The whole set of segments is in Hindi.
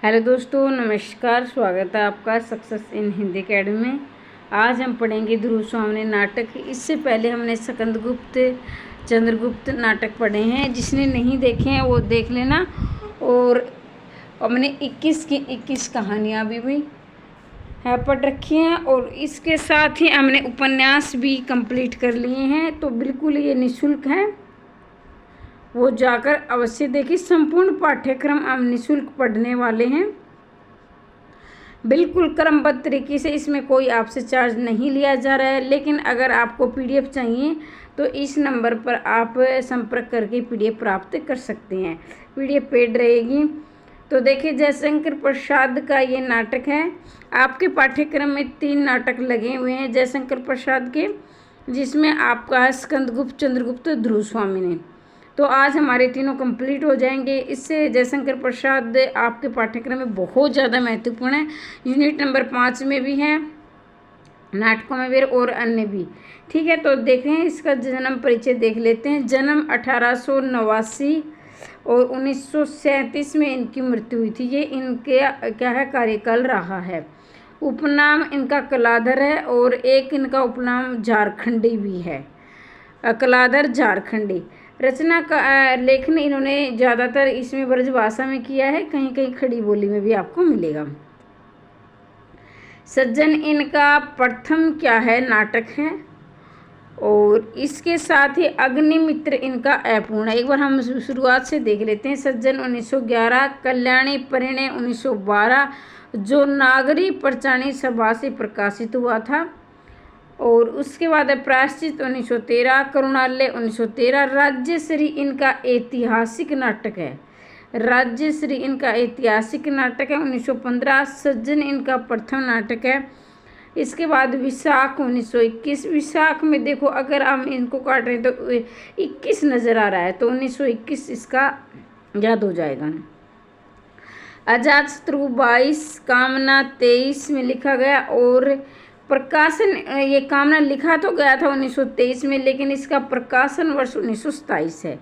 हेलो दोस्तों, नमस्कार। स्वागत है आपका सक्सेस इन हिंदी अकेडमी में। आज हम पढ़ेंगे ध्रुव स्वामी नाटक। इससे पहले हमने स्कंदगुप्त चंद्रगुप्त नाटक पढ़े हैं। जिसने नहीं देखे हैं वो देख लेना। और हमने 21 की 21 कहानियाँ भी है पढ़ रखी हैं और इसके साथ ही हमने उपन्यास भी कंप्लीट कर लिए हैं। तो बिल्कुल ये निःशुल्क है, वो जाकर अवश्य देखिए। संपूर्ण पाठ्यक्रम हम निःशुल्क पढ़ने वाले हैं, बिल्कुल क्रमबद्ध तरीके से। इसमें कोई आपसे चार्ज नहीं लिया जा रहा है। लेकिन अगर आपको पीडीएफ चाहिए तो इस नंबर पर आप संपर्क करके पीडीएफ प्राप्त कर सकते हैं। पीडीएफ पेड रहेगी। तो देखिए, जयशंकर प्रसाद का ये नाटक है। आपके पाठ्यक्रम में 3 नाटक लगे हुए हैं जयशंकर प्रसाद के, जिसमें आपका है स्कंदगुप्त, चंद्रगुप्त, ध्रुव स्वामी ने। तो आज हमारे तीनों कंप्लीट हो जाएंगे। इससे जयशंकर प्रसाद आपके पाठ्यक्रम में बहुत ज़्यादा महत्वपूर्ण है। यूनिट नंबर 5 में भी है, नाटकों में भी और अन्य भी। ठीक है, तो देखें इसका जन्म परिचय देख लेते हैं। जन्म 1889 और 1937 में इनकी मृत्यु हुई थी। ये इनके क्या है कार्यकाल रहा है। उपनाम इनका कलाधर है और एक इनका उपनाम झारखंडी भी है, कलाधर झारखंडी। रचना का लेखन इन्होंने ज़्यादातर इसमें ब्रज भाषा में किया है, कहीं कहीं खड़ी बोली में भी आपको मिलेगा। सज्जन इनका प्रथम क्या है नाटक है और इसके साथ ही अग्निमित्र इनका अपूर्ण है। एक बार हम शुरुआत से देख लेते हैं। सज्जन 1911, कल्याणी परिणय 1912, जो नागरी प्रचारणी सभा से प्रकाशित हुआ था। और उसके बाद है प्रायश्चित 1913, करुणालय 1913। राज्यश्री इनका ऐतिहासिक नाटक है, राज्यश्री इनका ऐतिहासिक नाटक है 1915। सज्जन इनका प्रथम नाटक है। इसके बाद विशाख 1921। विशाख में देखो, अगर हम इनको काट रहे हैं तो 21 नज़र आ रहा है, तो 1921 इसका याद हो जाएगा। अजातशत्रु 22, कामना 23 में लिखा गया। और प्रकाशन, ये कामना लिखा तो गया था 1923 में, लेकिन इसका प्रकाशन वर्ष 1927 है।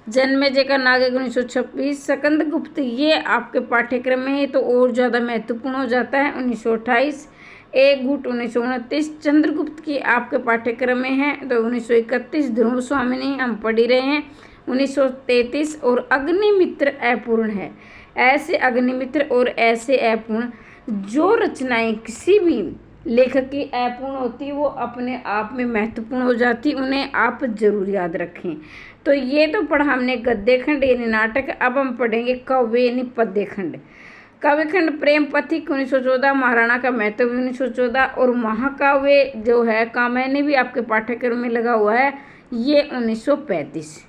जन्मेजय का नागरिक 1926। स्कंदगुप्त ये आपके पाठ्यक्रम में है तो और ज़्यादा महत्वपूर्ण हो जाता है 1928। एक गुट 1929। चंद्रगुप्त की आपके पाठ्यक्रम में है तो 1931। ध्रुव स्वामी ने हम पढ़ ही रहे हैं 1933। और अग्निमित्र अपूर्ण है। ऐसे अग्निमित्र और ऐसे अपूर्ण जो रचनाएं किसी भी लेखक की अपूर्ण होती वो अपने आप में महत्वपूर्ण हो जाती, उन्हें आप जरूर याद रखें। तो ये तो पढ़ा हमने गद्य खंड यानी नाटक। अब हम पढ़ेंगे काव्य यानी पद्य खंड। काव्य खंड प्रेम पथिक 1914, महाराणा का महत्व 1914। और महाकाव्य जो है कामयनी भी आपके पाठ्यक्रम में लगा हुआ है, ये 1935।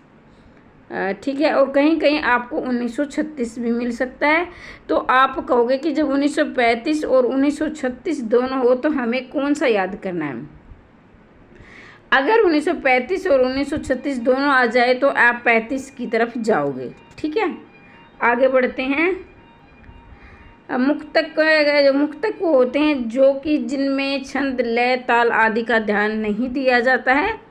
ठीक है, और कहीं कहीं आपको 1936 भी मिल सकता है। तो आप कहोगे कि जब 1935 और 1936 दोनों हो तो हमें कौन सा याद करना है। अगर 1935 और 1936 दोनों आ जाए तो आप 35 की तरफ जाओगे। ठीक है, आगे बढ़ते हैं। मुक्तक वो होते हैं जो कि जिनमें छंद, लय, ताल आदि का ध्यान नहीं दिया जाता है।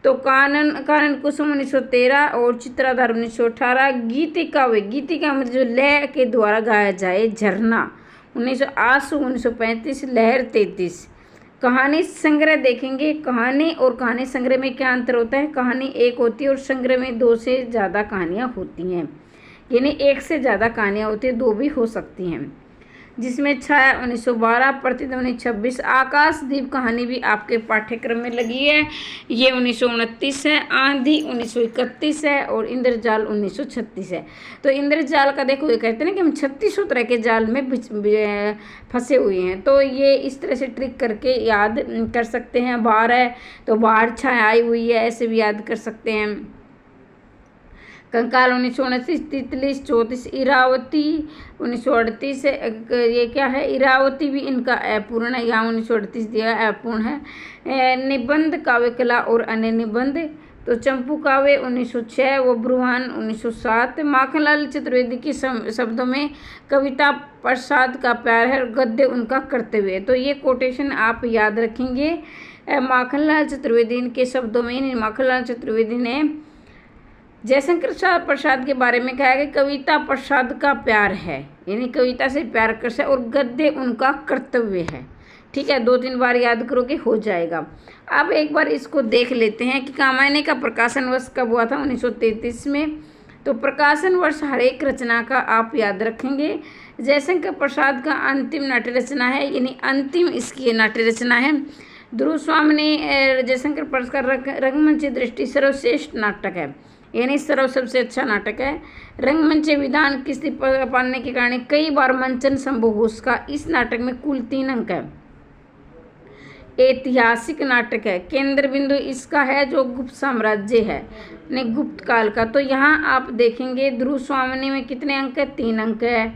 तो कानन कुसुम 1913 और चित्राधार 1918। गीतिका मतलब जो लय के द्वारा गाया जाए, झरना 1908, 1935। लहर 33। कहानी संग्रह देखेंगे। कहानी और कहानी संग्रह में क्या अंतर होता है। कहानी एक होती है और संग्रह में 2 से ज़्यादा कहानियाँ होती हैं, यानी 1 से ज़्यादा कहानियाँ होती हैं, 2 भी हो सकती हैं। जिसमें छाया 1912, प्रतिध्वनि 26। आकाशदीप कहानी भी आपके पाठ्यक्रम में लगी है, ये 1929 है। आंधी 1931 है और इंद्रजाल 1936 है। तो इंद्रजाल का देखो, ये कहते हैं ना कि हम 36 तरह के जाल में फंसे हुए हैं, तो ये इस तरह से ट्रिक करके याद कर सकते हैं। बाहर है तो बाहर छाया आई हुई है, ऐसे भी याद कर सकते हैं। कंकाल 1929, तितली 34। इरावती 1938 है। ये क्या है, इरावती भी इनका अपूर्ण है, यहाँ 1938 दिया अपूर्ण है। निबंध काव्य कला और अन्य निबंध। तो चंपू काव्य 1906, वो ब्रुहान 1907। माखनलाल चतुर्वेदी के शब्दों में कविता प्रसाद का प्यार है, गद्य उनका कर्तव्य है। तो ये कोटेशन आप याद रखेंगे। माखनलाल चतुर्वेदी के शब्दों में, माखनलाल चतुर्वेदी ने जयशंकर प्रसाद के बारे में कहा है कि कविता प्रसाद का प्यार है, यानी कविता से प्यार कर से, और गद्य उनका कर्तव्य है। ठीक है, 2-3 बार याद करोगे हो जाएगा। अब एक बार इसको देख लेते हैं कि कामायनी का प्रकाशन वर्ष कब हुआ था, 1933 में। तो प्रकाशन वर्ष हर एक रचना का आप याद रखेंगे। जयशंकर प्रसाद का अंतिम नाट्य रचना है, यानी अंतिम इसकी नाट्य रचना है। ध्रुव स्वामी ने जयशंकर प्रसाद रंगमंच दृष्टि सर्वश्रेष्ठ नाटक है, यानी सबसे अच्छा नाटक है। रंगमंच विधान की स्थिति पाने के कारण कई बार मंचन संभव हो उसका। इस नाटक में कुल 3 अंक है। ऐतिहासिक नाटक है। केंद्र बिंदु इसका है जो गुप्त साम्राज्य है, ने गुप्त काल का। तो यहाँ आप देखेंगे ध्रुव स्वामिनी में कितने अंक है, 3 अंक है।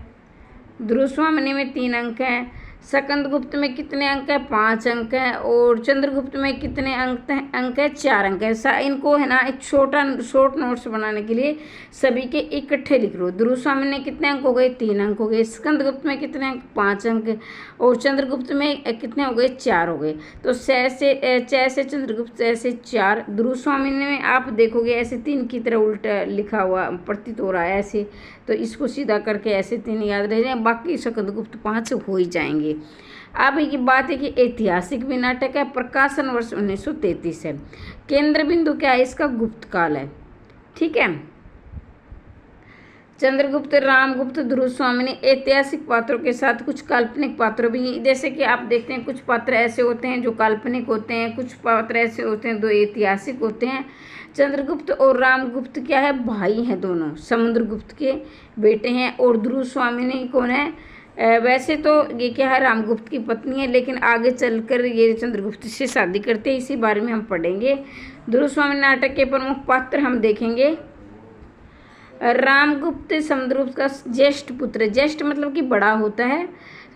ध्रुव स्वामिनी में 3 अंक है। स्कंदगुप्त में कितने अंक है, 5 अंक है। और चंद्रगुप्त में कितने अंक है, 4 अंक है। इनको है ना एक शॉर्ट नोट्स बनाने के लिए सभी के इकट्ठे लिख लो। ध्रुव स्वामी ने कितने अंक हो गए, 3 अंक हो गए। स्कंदगुप्त में कितने अंक, 5 अंक। और चंद्रगुप्त में कितने हो गए, 4 हो गए। तो च से चंद्रगुप्त, से 4। ध्रुव स्वामी में आप देखोगे ऐसे 3 की तरह उल्टा लिखा हुआ प्रतीत हो रहा है ऐसे, तो इसको सीधा करके ऐसे 3 याद रह जाए, बाकी स्कंदगुप्त 5 हो ही जाएंगे। अब ये बात है कि ऐतिहासिक भी नाटक है। प्रकाशन वर्ष 1933 है। केंद्र बिंदु क्या है इसका, गुप्त काल है। ठीक है, चंद्रगुप्त, रामगुप्त, ध्रुव स्वामी ने ऐतिहासिक पात्रों के साथ कुछ काल्पनिक पात्रों भी, जैसे कि आप देखते हैं कुछ पात्र ऐसे होते हैं जो काल्पनिक होते हैं, कुछ पात्र ऐसे होते हैं जो ऐतिहासिक होते हैं। चंद्रगुप्त और रामगुप्त क्या है, भाई हैं दोनों, समुद्रगुप्त के बेटे हैं। और ध्रुव स्वामी ने कौन है, वैसे तो ये क्या है, रामगुप्त की पत्नी है, लेकिन आगे चलकर ये चंद्रगुप्त से शादी करते हैं, इसी बारे में हम पढ़ेंगे। ध्रुव स्वामी नाटक के प्रमुख पात्र हम देखेंगे। रामगुप्त समुद्रगुप्त का ज्येष्ठ पुत्र, ज्येष्ठ मतलब कि बड़ा होता है,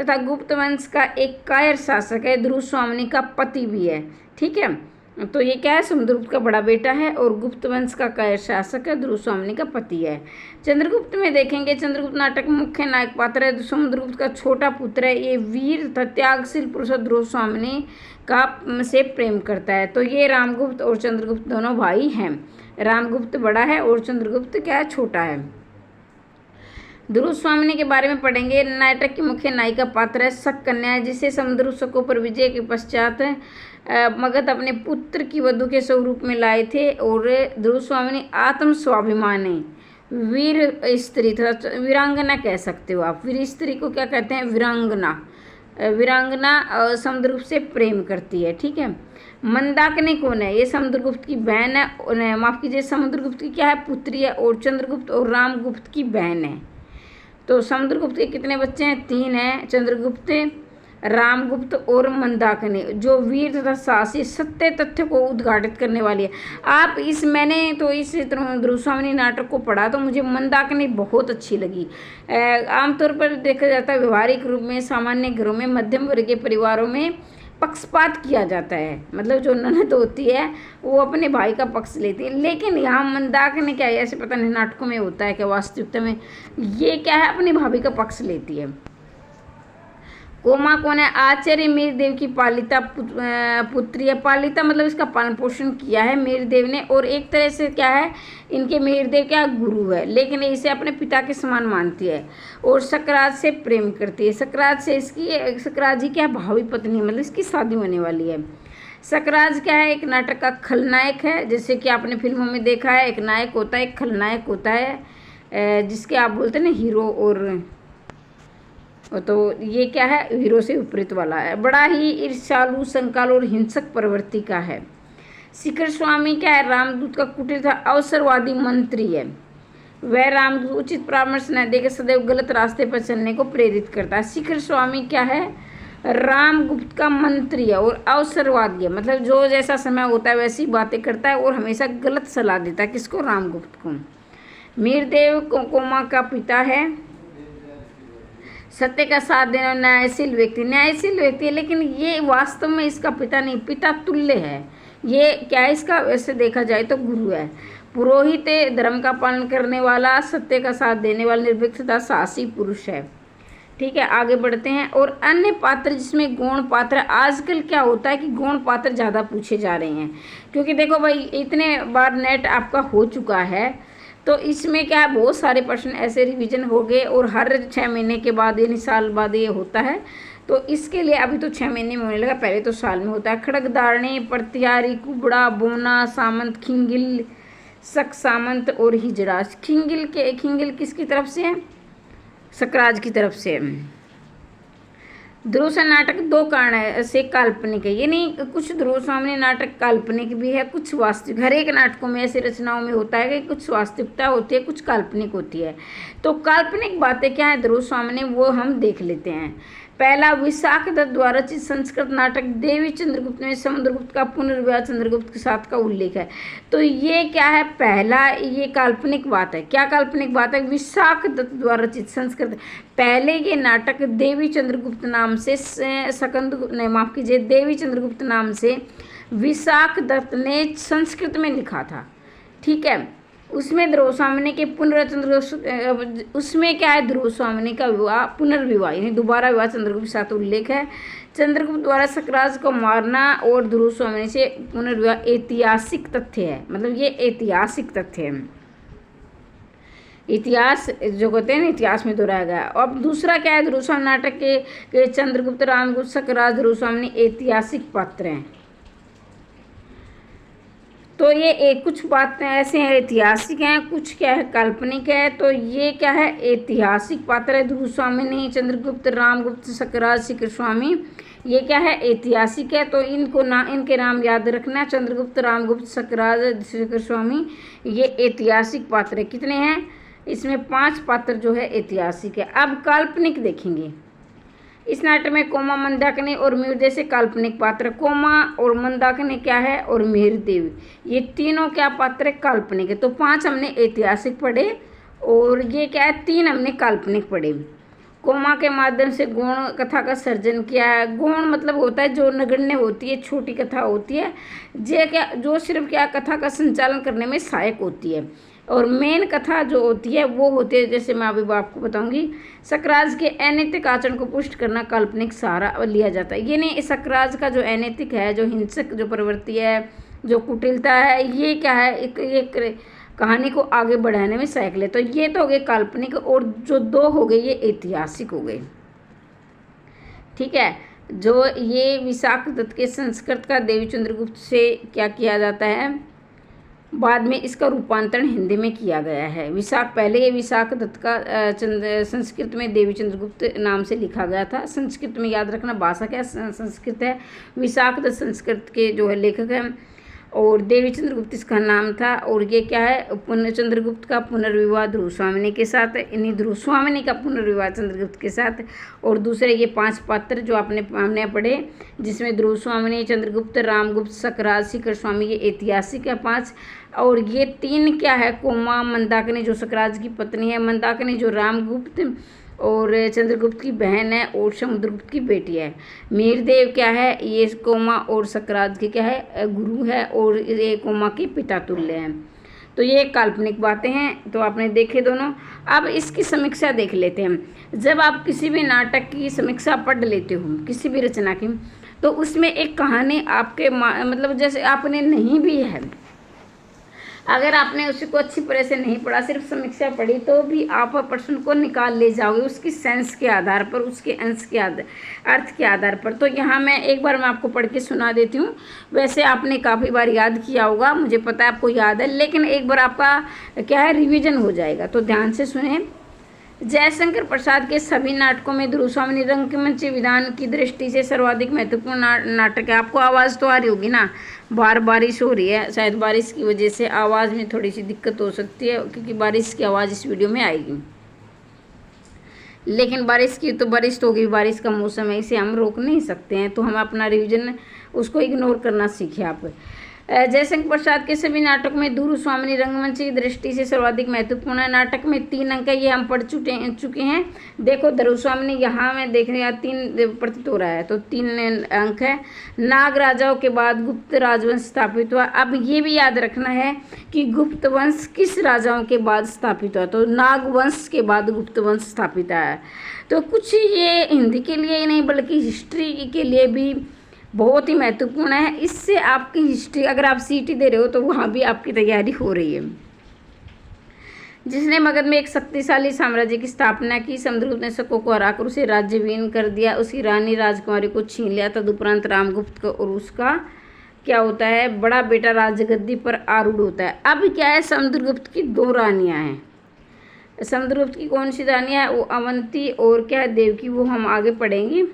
तथा गुप्त वंश का एक कायर शासक है, ध्रुव स्वामी का पति भी है। ठीक है, तो ये क्या है, समुद्रगुप्त का बड़ा बेटा है और गुप्त वंश का कायर शासक है, ध्रुव स्वामी का पति है। चंद्रगुप्त में देखेंगे, चंद्रगुप्त नाटक में मुख्य नायक पात्र है, समुद्रगुप्त का छोटा पुत्र है। ये वीर तथा त्यागशील पुरुष ध्रुव स्वामी का से प्रेम करता है। तो ये रामगुप्त और चंद्रगुप्त दोनों भाई हैं। रामगुप्त बड़ा है और चंद्रगुप्त क्या है, छोटा है। ध्रुव स्वामी के बारे में पढ़ेंगे। नाटक की मुख्य नायिका पात्र है शक-कन्या, जिसे समुद्रगुप्त पर विजय के पश्चात मगध अपने पुत्र की वधू के स्वरूप में लाए थे। और ध्रुव स्वामी आत्म स्वाभिमान है, वीर स्त्री तथा वीरांगना कह सकते हो आप। वीर स्त्री को क्या कहते हैं, वीरांगना। वीरांगना समुद्रगुप्त से प्रेम करती है। ठीक है, मंदाकिनी कौन है, ये समुद्रगुप्त की बहन है, माफ कीजिए समुद्रगुप्त की क्या है, पुत्री है। और चंद्रगुप्त और रामगुप्त की बहन है। तो समुद्रगुप्त के कितने बच्चे हैं, 3 हैं, चंद्रगुप्त, रामगुप्त और मंदाकिनी, जो वीर तथा साहसी सत्य तथ्य को उद्घाटित करने वाली है। आप मैंने तो इस ध्रुव स्वामी नाटक को पढ़ा तो मुझे मंदाकिनी बहुत अच्छी लगी। आमतौर पर देखा जाता है व्यवहारिक रूप में सामान्य घरों में, मध्यम वर्गीय परिवारों में पक्षपात किया जाता है, मतलब जो ननद होती है वो अपने भाई का पक्ष लेती है। लेकिन यहाँ मंदाकिनी क्या है, ऐसे पता नहीं नाटकों में होता है कि वास्तविकता में ये क्या है, अपनी भाभी का पक्ष लेती है। कोमा कौन है, आचार्य मीरदेव की पालिता पुत्री है। पालिता मतलब इसका पालन पोषण किया है मीरदेव ने, और एक तरह से क्या है, इनके मीरदेव क्या गुरु है, लेकिन इसे अपने पिता के समान मानती है और सकराज से प्रेम करती है। सकराज ही क्या भावी पत्नी, मतलब इसकी शादी होने वाली है। सकराज क्या है, एक नाटक का खलनायक है, जैसे कि आपने फिल्मों में देखा है, एक नायक होता है, एक खलनायक होता है, जिसके आप बोलते हैं ना हीरो, और तो ये क्या है, हीरो से विपरीत वाला है। बड़ा ही ईर्ष्यालु, संकाल और हिंसक प्रवृत्ति का है। शिखर स्वामी क्या है, रामदूत का कुटिल था, अवसरवादी मंत्री है। वह रामदूत उचित परामर्श न देकर सदैव गलत रास्ते पर चलने को प्रेरित करता है। शिखर स्वामी क्या है, रामगुप्त का मंत्री है और अवसरवादी है, मतलब जो जैसा समय होता है वैसी बातें करता है और हमेशा गलत सलाह देता है। किसको, रामगुप्त को। मीरदेव कोमा का पिता है, सत्य का साथ देना, न्यायशील व्यक्ति है, लेकिन ये वास्तव में इसका पिता नहीं, पिता तुल्य है। ये क्या है, इसका वैसे देखा जाए तो गुरु है। पुरोहित, धर्म का पालन करने वाला, सत्य का साथ देने वाला, निर्भीक तथा साहसी पुरुष है। ठीक है, आगे बढ़ते हैं। और अन्य पात्र जिसमें गौण पात्र, आजकल क्या होता है कि गौण पात्र ज़्यादा पूछे जा रहे हैं, क्योंकि देखो भाई इतने बार नेट आपका हो चुका है, तो इसमें क्या है, बहुत सारे प्रश्न ऐसे रिवीजन हो गए और हर 6 महीने के बाद यानी साल बाद ये होता है। तो इसके लिए अभी तो 6 महीने में होने लगा, पहले तो साल में होता है। खड़गदारणी, प्रत्यारी, कुबड़ा, बोना, सामंत, खिंगिल, शक, सामंत और हिजड़ास। खिंगिल किसकी तरफ से है? सकराज की तरफ से। ध्रुव नाटक 2 कारण से काल्पनिक है, ये नहीं कुछ ध्रुव स्वामी नाटक काल्पनिक भी है, कुछ वास्तविक। हर एक नाटकों में ऐसे रचनाओं में होता है कि कुछ वास्तविकता होती है, कुछ काल्पनिक होती है। तो काल्पनिक बातें क्या है ध्रुव स्वामी ने, वो हम देख लेते हैं। पहला, विशाख दत्त द्वारा रचित संस्कृत नाटक देवी चंद्रगुप्त में समुद्रगुप्त का पुनर्विवाह चंद्रगुप्त के साथ का उल्लेख है। तो ये क्या है, पहला ये काल्पनिक बात है। क्या काल्पनिक बात है? विशाख दत्त द्वारा रचित संस्कृत, पहले ये नाटक देवी चंद्रगुप्त नाम से माफ कीजिए, देवी चंद्रगुप्त नाम से विशाख दत्त ने संस्कृत में लिखा था। ठीक है, उसमें ध्रुव स्वामी के पुनर्रचन, उसमें क्या है, ध्रुव स्वामी का विवाह पुनर्विवाह यानी दोबारा विवाह चंद्रगुप्त के साथ उल्लेख है। चंद्रगुप्त द्वारा सकराज को मारना और ध्रुव स्वामी से पुनर्विवाह ऐतिहासिक तथ्य है, मतलब ये ऐतिहासिक तथ्य है। इतिहास जो कहते हैं ना, इतिहास में दोहराया गया। अब दूसरा क्या है, ध्रुव स्वामी नाटक के चंद्रगुप्त, रामगुप्त, सकराज, ध्रुव स्वामी ऐतिहासिक पात्र हैं। तो ये कुछ बातें ऐसे हैं ऐतिहासिक हैं, कुछ क्या है काल्पनिक है। तो ये क्या है, ऐतिहासिक पात्र है। ध्रुव स्वामी, चंद्रगुप्त, रामगुप्त, सकराज, शिखर स्वामी, ये क्या है, ऐतिहासिक है। तो इनके नाम याद रखना, चंद्रगुप्त, रामगुप्त, सकराज, शिखर स्वामी, ये ऐतिहासिक पात्र है। कितने हैं इसमें? 5 पात्र जो है ऐतिहासिक है। अब काल्पनिक देखेंगे। इस नाटक में कोमा, मंदाकिनी और मिहिर जैसे काल्पनिक पात्र। कोमा और मंदाकिनी क्या है, और मिहिर देवी, ये तीनों क्या पात्र है, काल्पनिक है। तो 5 हमने ऐतिहासिक पढ़े और ये क्या है, 3 हमने काल्पनिक पढ़े। कोमा के माध्यम से गौण कथा का सर्जन किया है। गौण मतलब होता है जो नगण्य होती है, छोटी कथा होती है, जो सिर्फ क्या कथा का संचालन करने में सहायक होती है। और मेन कथा जो होती है वो होती है, जैसे मैं अभी आपको बताऊंगी, सकराज के अनैतिक आचरण को पुष्ट करना काल्पनिक सहारा लिया जाता है। ये नहीं, सकराज का जो अनैतिक है, जो हिंसक जो प्रवृत्ति है, जो कुटिलता है, ये क्या है, एक कहानी को आगे बढ़ाने में सहायक ले। तो ये तो हो गए काल्पनिक, और जो 2 हो गए ये ऐतिहासिक हो गए। ठीक है, जो ये विशाख दत्त के संस्कृत का देवी चंद्रगुप्त से क्या किया जाता है, बाद में इसका रूपांतरण हिंदी में किया गया है। पहले ये विशाख दत्त का संस्कृत में देवी चंद्रगुप्त नाम से लिखा गया था। संस्कृत में याद रखना भाषा क्या संस्कृत है। विशाख दत्त संस्कृत के जो है लेखक हैं, और देवी चंद्रगुप्त इसका नाम था। और ये क्या है, चंद्रगुप्त का पुनर्विवाह ध्रुव स्वामी के साथ, यानी ध्रुव स्वामी का पुनर्विवाह चंद्रगुप्त के साथ। और दूसरे ये 5 पात्र जो हमने पढ़े, जिसमें ध्रुव स्वामी, चंद्रगुप्त, रामगुप्त, सकराज, शिखर स्वामी, ये ऐतिहासिक है 5। और ये 3 क्या है, कोमा, मंदाकिनी जो सकराज की पत्नी है, मंदाकिनी जो रामगुप्त और चंद्रगुप्त की बहन है और समुद्रगुप्त की बेटी है। मिहिरदेव क्या है, ये कोमा और सकराज के क्या है, गुरु है, और ये कोमा के पिता तुल्य हैं। तो ये काल्पनिक बातें हैं, तो आपने देखे दोनों। अब इसकी समीक्षा देख लेते हैं। जब आप किसी भी नाटक की समीक्षा पढ़ लेते हो, किसी भी रचना की, तो उसमें एक कहानी आपके मतलब जैसे आपने नहीं भी है, अगर आपने उसको अच्छी तरह से नहीं पढ़ा, सिर्फ समीक्षा पढ़ी, तो भी आप प्रश्न को निकाल ले जाओगे उसकी सेंस के आधार पर, उसके अंश के अर्थ के आधार पर। तो यहाँ मैं एक बार मैं आपको पढ़ के सुना देती हूँ। वैसे आपने काफ़ी बार याद किया होगा, मुझे पता है आपको याद है, लेकिन एक बार आपका क्या है, रिविजन हो जाएगा। तो ध्यान से सुने। जयशंकर प्रसाद के सभी नाटकों में ध्रुव स्वामी रंगमंच विधान की दृष्टि से सर्वाधिक महत्वपूर्ण नाटक है। आपको आवाज़ तो आ रही होगी ना, बाहर बारिश हो रही है, शायद बारिश की वजह से आवाज़ में थोड़ी सी दिक्कत हो सकती है, क्योंकि बारिश की आवाज़ इस वीडियो में आएगी। लेकिन बारिश तो होगी, बारिश का मौसम है, इसे हम रोक नहीं सकते हैं, तो हम अपना रिविजन उसको इग्नोर करना सीखे आप। जयशंकर प्रसाद के सभी नाटकों में ध्रुव स्वामी रंगमंच की दृष्टि से सर्वाधिक महत्वपूर्ण है। नाटक में 3 अंक है, ये हम पढ़ चुके हैं। देखो ध्रुव स्वामी यहाँ में देख रहे हैं 3 प्रतीत हो रहा है, तो 3 अंक है। नाग राजाओं के बाद गुप्त राजवंश स्थापित हुआ। अब ये भी याद रखना है कि गुप्त वंश किस राजाओं के बाद स्थापित हुआ, तो नाग वंश के बाद गुप्त वंश स्थापित है। तो कुछ ये हिंदी के लिए ही नहीं बल्कि हिस्ट्री के लिए भी बहुत ही महत्वपूर्ण है। इससे आपकी हिस्ट्री, अगर आप सीटी दे रहे हो तो वहाँ भी आपकी तैयारी हो रही है। जिसने मगध में एक शक्तिशाली साम्राज्य की स्थापना की। समुद्रगुप्त ने शकों को हराकर उसे राज्यविहीन कर दिया, उसकी रानी राजकुमारी को छीन लिया। तदुपरांत रामगुप्त को और उसका क्या होता है, बड़ा बेटा राजगद्दी पर आरूढ़ होता है। अब क्या है, समुद्रगुप्त की 2 रानियां हैं। समुद्रगुप्त की कौन सी रानियां है, वो अवंती और क्या है, देवकी, वो हम आगे पढ़ेंगे।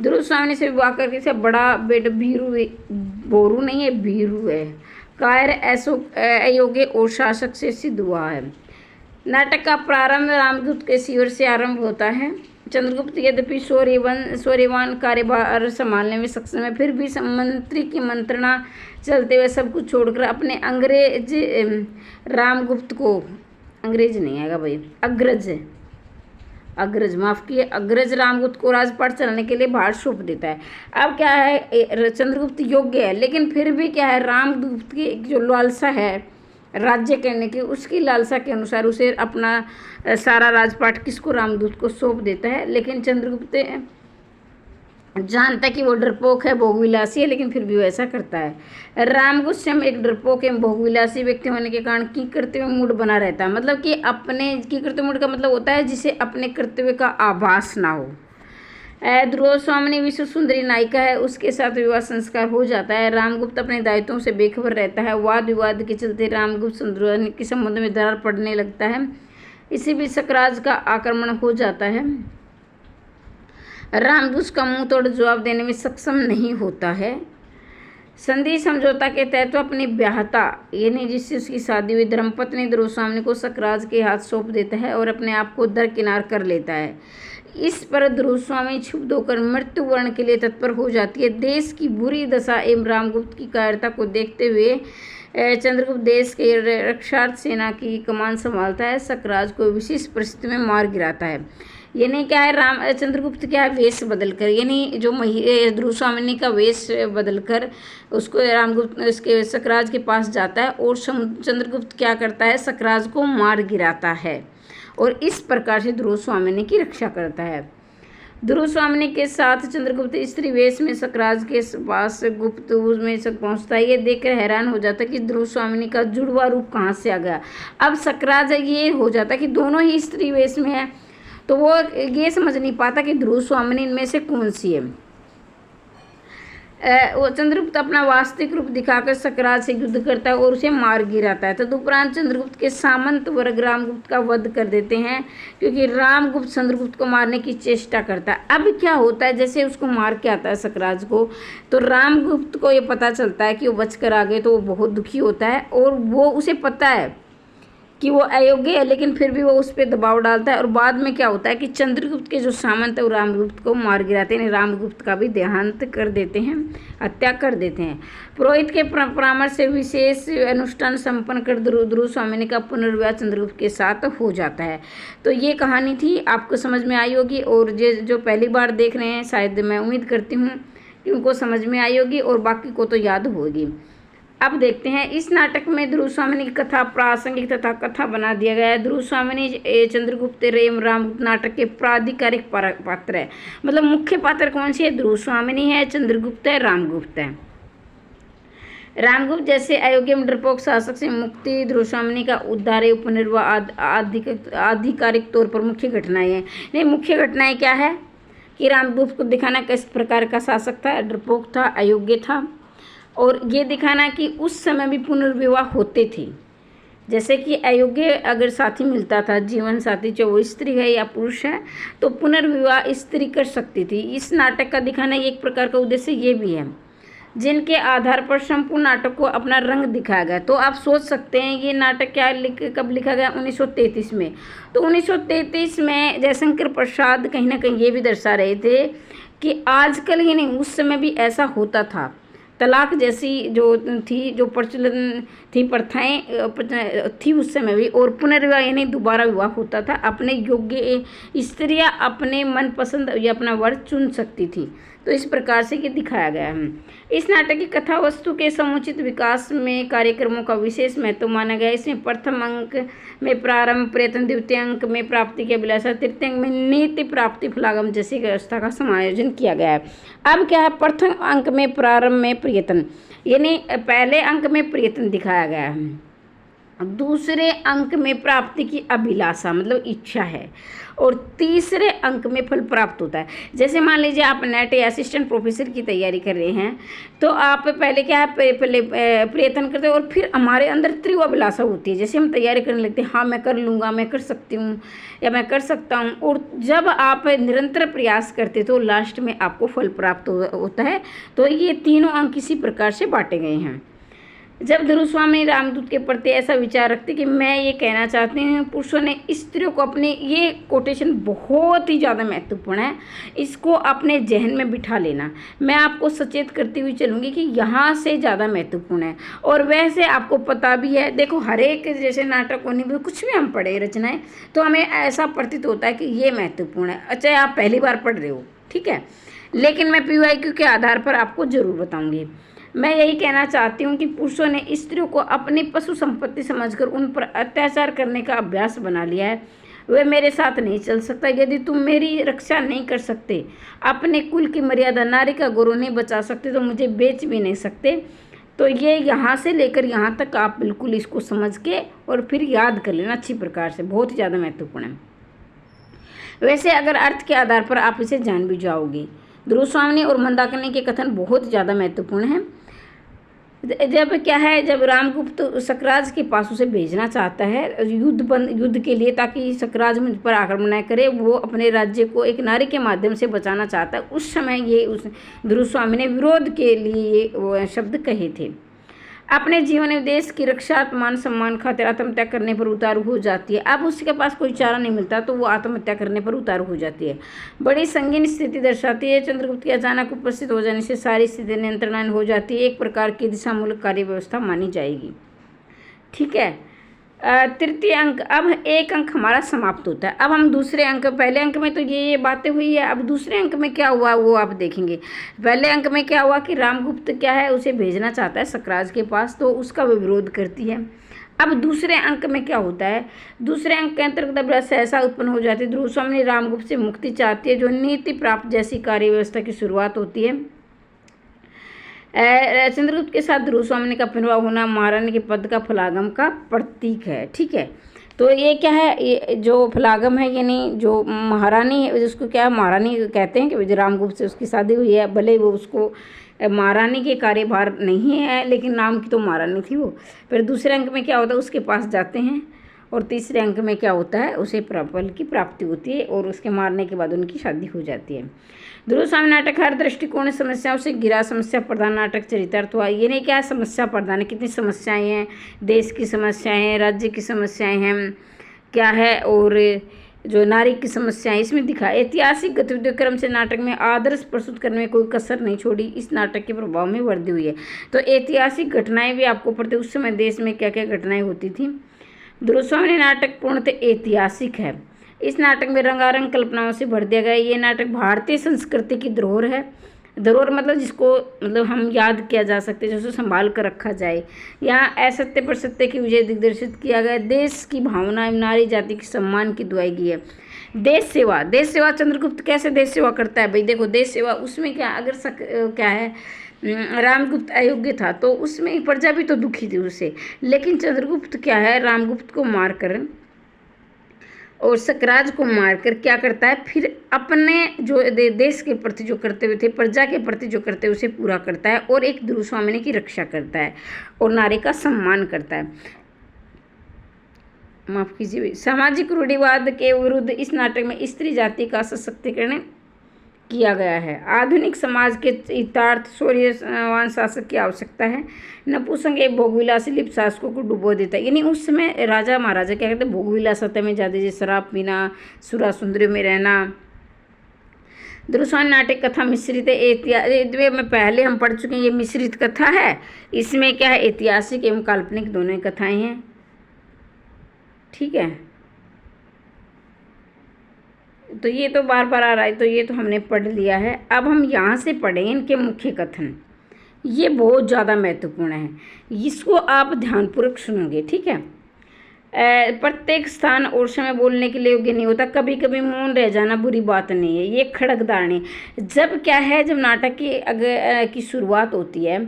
ध्रुव स्वामी से विवाह करके से बड़ा बेटा भीरू, बोरू नहीं है, भीरू है, कायर, अयोग्य और शासक से सिद्ध हुआ है। नाटक का प्रारंभ रामगुप्त के शिविर से आरंभ होता है। चंद्रगुप्त यद्यपि शौर्यवान कार्यभार संभालने में सक्षम है, फिर भी मंत्री की मंत्रणा चलते हुए सब कुछ छोड़कर अपने अंग्रेज रामगुप्त को, अंग्रेज नहीं आएगा भाई, अग्रज माफ किए, अग्रज रामगुप्त को राजपाट चलाने के लिए भार सौंप देता है। अब क्या है, चंद्रगुप्त योग्य है, लेकिन फिर भी क्या है, रामगुप्त की जो लालसा है राज्य करने की, उसकी लालसा के अनुसार उसे अपना सारा राजपाट किसको, रामदूत को सौंप देता है। लेकिन चंद्रगुप्त जानता है कि वो डरपोक है, भोगविलासी है, लेकिन फिर भी वो ऐसा करता है। रामगुप्त स्वयं एक डरपोक एवं भोगविलासी व्यक्ति होने के कारण की कर्तव्य मूड बना रहता है। मतलब कि अपने की कर्तव्य मूड का मतलब होता है जिसे अपने कर्तव्य का आभास ना हो। ध्रुव स्वामी विश्व सुंदरी नायिका है, उसके साथ विवाह संस्कार हो जाता है। रामगुप्त अपने दायित्वों से बेखबर रहता है। वाद विवाद के चलते रामगुप्त संद्रोह के संबंध में दरार पड़ने लगता है। इसी बीच सकराज का आक्रमण हो जाता है। रामगुप्त का मुंह तोड़ जवाब देने में सक्षम नहीं होता है। संधि समझौता के तहत अपनी ब्याहता यानी जिससे उसकी शादी हुई धर्मपत्नी ध्रुव स्वामी को सकराज के हाथ सौंप देता है और अपने आप को दरकिनार कर लेता है। इस पर ध्रुव स्वामी क्षुब्ध होकर मृत्यु वर्ण के लिए तत्पर हो जाती है। देश की बुरी दशा एवं रामगुप्त की कायरता को देखते हुए चंद्रगुप्त देश के रक्षार्थ सेना की कमान संभालता है। सकराज को विशेष परिस्थिति में मार गिराता है। यानी क्या है, चंद्रगुप्त क्या है, वेश बदलकर, यानी जो ध्रुव स्वामी का वेश बदलकर उसको रामगुप्त इसके सकराज के पास जाता है और चंद्रगुप्त क्या करता है, सकराज को मार गिराता है और इस प्रकार से ध्रुव स्वामी की रक्षा करता है। ध्रुव स्वामी के साथ चंद्रगुप्त स्त्री वेश में सकराज के पास गुप्त में पहुंचता है। ये देखकर हैरान हो जाता है कि ध्रुव स्वामी का जुड़वा रूप कहाँ से आ गया। अब सकराज ये हो जाता है कि दोनों ही स्त्री वेश में है, तो वो ये समझ नहीं पाता कि ध्रुव स्वामी इनमें से कौन सी है। वो चंद्रगुप्त अपना वास्तविक रूप दिखाकर सकराज से युद्ध करता है और उसे मार गिराता है। तदुपरांत चंद्रगुप्त के सामंत वर्ग रामगुप्त का वध कर देते हैं, क्योंकि रामगुप्त चंद्रगुप्त को मारने की चेष्टा करता है। अब क्या होता है, जैसे उसको मार के आता है सकराज को, तो रामगुप्त को ये पता चलता है कि वो बचकर आ गए, तो वो बहुत दुखी होता है और वो उसे पता है कि वो अयोग्य है, लेकिन फिर भी वो उस पर दबाव डालता है। और बाद में क्या होता है कि चंद्रगुप्त के जो सामंत है वो रामगुप्त को मार गिराते हैं, रामगुप्त का भी देहांत कर देते हैं, हत्या कर देते हैं। पुरोहित के परामर्श से विशेष अनुष्ठान संपन्न कर ध्रुव स्वामी का पुनर्विवाह चंद्रगुप्त के साथ हो जाता है। तो ये कहानी थी, आपको समझ में आई होगी, और जो पहली बार देख रहे हैं शायद मैं उम्मीद करती हूँ कि उनको समझ में आई होगी और बाकी को तो याद होगी। अब देखते हैं, इस नाटक में ध्रुव स्वामी की कथा प्रासंगिक तथा कथा बना दिया गया है। ध्रुव स्वामी चंद्रगुप्त एवं रामगुप्त नाटक के प्राधिकारिक पात्र है। मतलब मुख्य पात्र कौन सी है, ध्रुव स्वामी है, चंद्रगुप्त है, रामगुप्त है। रामगुप्त जैसे अयोग्य डरपोक शासक से मुक्ति, ध्रुव स्वामी का उद्धार एवं पुनर्विवाह आधिकारिक तौर पर मुख्य घटनाएं हैं। नहीं, मुख्य घटनाएं क्या है कि रामगुप्त को दिखाना किस प्रकार का शासक था, डरपोक था, अयोग्य था, और ये दिखाना कि उस समय भी पुनर्विवाह होते थे। जैसे कि अयोग्य अगर साथी मिलता था, जीवन साथी, चाहे वो स्त्री है या पुरुष है, तो पुनर्विवाह स्त्री कर सकती थी। इस नाटक का दिखाना एक प्रकार का उद्देश्य ये भी है, जिनके आधार पर संपूर्ण नाटक को अपना रंग दिखाया गया। तो आप सोच सकते हैं ये नाटक कब लिखा गया, 1933 में। तो 1933 में जयशंकर प्रसाद कहीं ना कहीं ये भी दर्शा रहे थे कि आजकल ही नहीं, उस समय भी ऐसा होता था। तलाक जैसी जो प्रचलन थी, प्रथाएं थी उस समय भी, और पुनर्विवाह यानी दोबारा विवाह होता था। अपने योग्य स्त्रियां अपने मनपसंद या अपना वर चुन सकती थी। तो इस प्रकार से ये दिखाया गया है। इस नाटक की कथा वस्तु के समुचित विकास में कार्यक्रमों का विशेष महत्व माना गया है। इसमें प्रथम अंक में प्रारंभ प्रयत्न, द्वितीय अंक में प्राप्ति की अभिलाषा, तृतीय अंक में नीति प्राप्ति फलागम जैसी व्यवस्था का समायोजन किया गया है। अब क्या है, प्रथम अंक में प्रारंभ में प्रयत्न, यानी पहले अंक में प्रयत्न दिखाया गया है। दूसरे अंक में प्राप्ति की अभिलाषा मतलब इच्छा है, और तीसरे अंक में फल प्राप्त होता है। जैसे मान लीजिए आप नेट या असिस्टेंट प्रोफेसर की तैयारी कर रहे हैं, तो आप पहले क्या है, पहले प्रयत्न करते हैं और फिर हमारे अंदर तीव्र अभिलाषा होती है। जैसे हम तैयारी करने लगते हैं, हाँ मैं कर लूँगा, मैं कर सकती हूँ या मैं कर सकता हूँ, और जब आप निरंतर प्रयास करते तो लास्ट में आपको फल प्राप्त होता है। तो ये तीनों अंक इसी प्रकार से बांटे गए हैं। जब ध्रुव स्वामी रामदूत के प्रति ऐसा विचार रखते कि मैं ये कहना चाहती हूँ, पुरुषों ने स्त्रियों को अपने, ये कोटेशन बहुत ही ज़्यादा महत्वपूर्ण है, इसको अपने जहन में बिठा लेना। मैं आपको सचेत करती हुई चलूँगी कि यहाँ से ज़्यादा महत्वपूर्ण है। और वैसे आपको पता भी है, देखो हर एक जैसे नाटक होने भी कुछ भी हम पढ़े रचनाएँ, तो हमें ऐसा प्रतीत होता है कि ये महत्वपूर्ण है। अच्छा आप पहली बार पढ़ रहे हो, ठीक है, लेकिन मैं PYQ के आधार पर आपको ज़रूर बताऊँगी। मैं यही कहना चाहती हूँ कि पुरुषों ने स्त्रियों को अपनी पशु संपत्ति समझकर उन पर अत्याचार करने का अभ्यास बना लिया है। वे मेरे साथ नहीं चल सकता। यदि तुम मेरी रक्षा नहीं कर सकते, अपने कुल की मर्यादा, नारी का गौरव नहीं बचा सकते, तो मुझे बेच भी नहीं सकते। तो ये यहाँ से लेकर यहाँ तक आप बिल्कुल इसको समझ के और फिर याद कर लेना अच्छी प्रकार से, बहुत ही ज़्यादा महत्वपूर्ण है। वैसे अगर अर्थ के आधार पर आप इसे जान भी जाओगे, ध्रुव स्वामी और मंदाकिनी के कथन बहुत ज़्यादा महत्वपूर्ण हैं। जब क्या है, जब रामगुप्त सकराज के पास उसे भेजना चाहता है युद्ध के लिए, ताकि सकराज मुझ पर आक्रमण न करे, वो अपने राज्य को एक नारी के माध्यम से बचाना चाहता है, उस समय ये उस ध्रुव स्वामी ने विरोध के लिए ये शब्द कहे थे। अपने जीवन में देश की रक्षा, मान सम्मान खातिर आत्महत्या करने पर उतारू हो जाती है। अब उसके पास कोई चारा नहीं मिलता तो वो आत्महत्या करने पर उतारू हो जाती है। बड़ी संगीन स्थिति दर्शाती है। चंद्रगुप्त के अचानक उपस्थित हो जाने से सारी स्थिति नियंत्रणाधीन हो जाती है, एक प्रकार की दिशामूलक कार्य व्यवस्था मानी जाएगी। ठीक है, तृतीय अंक, अब एक अंक हमारा समाप्त होता है। अब हम दूसरे अंक, पहले अंक में तो ये बातें हुई है, अब दूसरे अंक में क्या हुआ वो आप देखेंगे। पहले अंक में क्या हुआ कि रामगुप्त क्या है, उसे भेजना चाहता है सकराज के पास, तो उसका वो विरोध करती है। अब दूसरे अंक में क्या होता है, दूसरे अंक के अंतर्गत सहसा उत्पन्न हो जाती है। ध्रुव स्वामी रामगुप्त से मुक्ति चाहती है, जो नीति प्राप्त जैसी कार्य व्यवस्था की शुरुआत होती है। चंद्रगुप्त के साथ ध्रुव स्वामी का विवाह होना महारानी के पद का फलागम का प्रतीक है। ठीक है, तो ये क्या है, ये जो फलागम है यानी जो महारानी है, जिसको क्या है महारानी कहते हैं कि रामगुप्त से उसकी शादी हुई है, भले वो उसको महारानी के कार्यभार नहीं है, लेकिन नाम की तो महारानी थी वो। फिर दूसरे अंक में क्या होता है, उसके पास जाते हैं, और तीसरे अंक में क्या होता है, उसे फल की प्राप्ति होती है, और उसके मारने के बाद उनकी शादी हो जाती है। ध्रुव स्वामी नाटक हर दृष्टिकोण समस्याओं से घिरा समस्या प्रधान नाटक चरितार्थ हुआ। ये नहीं क्या है समस्या प्रधान है, कितनी समस्याएं हैं, देश की समस्याएं हैं, राज्य की समस्याएं हैं, क्या है, और जो नारी की समस्याएं इसमें दिखा। ऐतिहासिक गतिविधियों क्रम से नाटक में आदर्श प्रस्तुत करने में कोई कसर नहीं छोड़ी। इस नाटक के प्रभाव में वृद्धि हुई है। तो ऐतिहासिक घटनाएं भी आपको पढ़ते, उस समय देश में क्या क्या घटनाएं होती थी। ध्रुव स्वामी नाटक पूर्णतः ऐतिहासिक है। इस नाटक में रंगारंग कल्पनाओं से भर दिया गया। ये नाटक भारतीय संस्कृति की धरोहर है। धरोहर मतलब जिसको मतलब हम याद किया जा सकते, जिसको संभाल कर रखा जाए। यहाँ असत्य पर सत्य की विजय दिग्दर्शित किया गया। देश की भावना एवं नारी जाति के सम्मान की दुआई गई है। देश सेवा, देश सेवा चंद्रगुप्त कैसे देश सेवा करता है भाई, देखो देश सेवा उसमें क्या, अगर क्या है रामगुप्त अयोग्य था तो उसमें प्रजा भी तो दुखी थी उससे, लेकिन चंद्रगुप्त क्या है, रामगुप्त को मारकर और सकराज को मारकर क्या करता है, फिर अपने जो देश के प्रति जो कर्तव्य थे, प्रजा के प्रति जो कर्तव्य उसे पूरा करता है, और एक ध्रुव स्वामी की रक्षा करता है और नारी का सम्मान करता है। माफ कीजिए, सामाजिक रूढ़िवाद के विरुद्ध इस नाटक में स्त्री जाति का सशक्तिकरण किया गया है। आधुनिक समाज के हितार्थ शौर्यवान शासक की आवश्यकता है। नपुंसक एक भोगविलासी लिप्त शासकों को डुबो देता है। यानी उस समय राजा महाराजा क्या करते, भोगविलासता में ज़्यादा, जैसे शराब पीना, सुरा सुंदरियों में रहना। ध्रुव स्वामी नाटक कथा मिश्रित है। में पहले हम पढ़ चुके हैं, ये मिश्रित कथा है। इसमें क्या है, ऐतिहासिक एवं काल्पनिक दोनों ही कथाएँ हैं। ठीक है, तो ये तो बार बार आ रहा है, तो ये तो हमने पढ़ लिया है। अब हम यहाँ से पढ़ें इनके मुख्य कथन। ये बहुत ज़्यादा महत्वपूर्ण है, इसको आप ध्यानपूर्वक सुनोगे। ठीक है, प्रत्येक स्थान और समय बोलने के लिए योग्य नहीं होता। कभी कभी मौन रह जाना बुरी बात नहीं है। ये खड़कदारणी, जब क्या है, जब नाटक की शुरुआत होती है